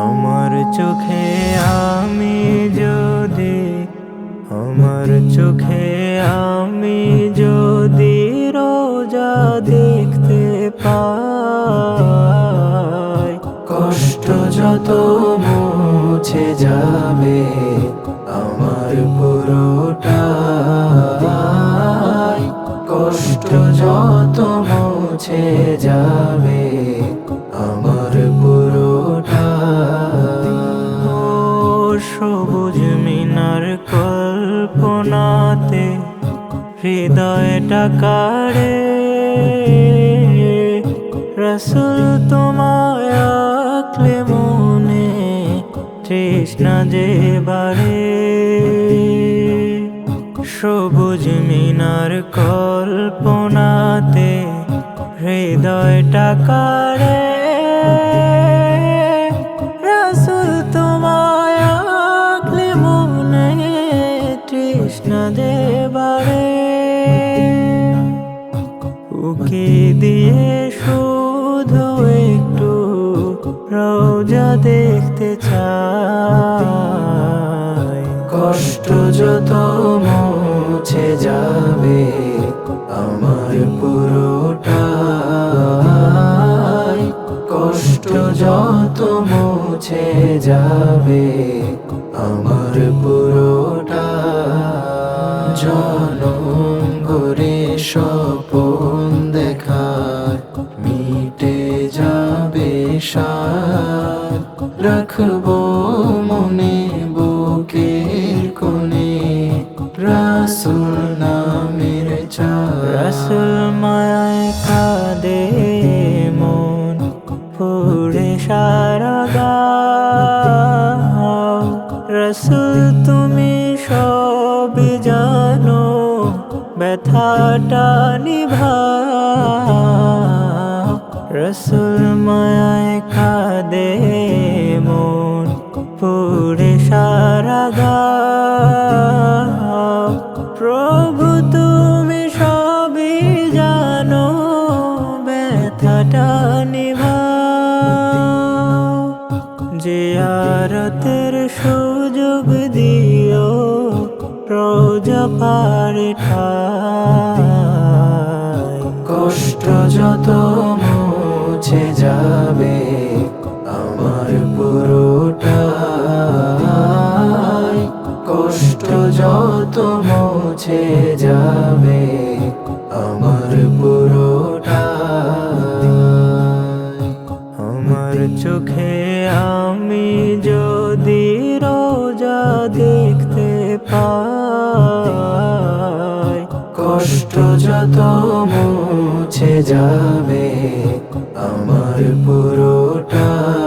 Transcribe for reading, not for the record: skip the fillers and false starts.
আমার চোখে আমি যদি আমার চোখে আমি যদি রোজা দেখতে পাই, কষ্ট যত মুছে যাবে আমার পুরোটাই, কষ্ট যত মুছে যাবে আমার পুরোটাই। ও সবুজ মিনার কল্পনাতে হৃদয়টা কাড়ে, রাসূল তোমায় আঁকলে মনে তৃষ্ণা যে বাড়ে। সবুজ মিনার কল্পনাতে হৃদয়টা কাড়ে, রাসূল তোমায় আঁকলে মনে তৃষ্ণা যে বাড়ে। উকি দিয়ে শুধু একটু রোজা দেখতে চাই, কষ্ট যত মুছে যাবে আমার পুরোটাই, কষ্ট যত মুছে যাবে আমার পুরোটাই। জনম গড়ে স্বপন দেখার মিটে যাবে সার, রাখবো মনে বুকের কোণে রাসূল নামের চাঁদ। রাসূল মায়ায় কাঁদে মন পুড়ে সারা গাও, রাসূল তুমি সবই জানো ব্যথাটা নিভাও। রাসূল মায়ায় কাঁদে মন পুড়ে সারা গাও, প্রভু তুমি সবই জানো ব্যথাটা নিভাও। জিয়ারতের সুযোগ দিও রোজা পারে ঠাই, কষ্ট যত মুছে যাবে আমার পুরোটাই, কষ্ট যত মুছে যাবে আমার পুরোটাই। আমার চোখে আমি যদি রোজা দেখতে পাই, কষ্ট যত মুছে যাবে আমার পুরোটাই।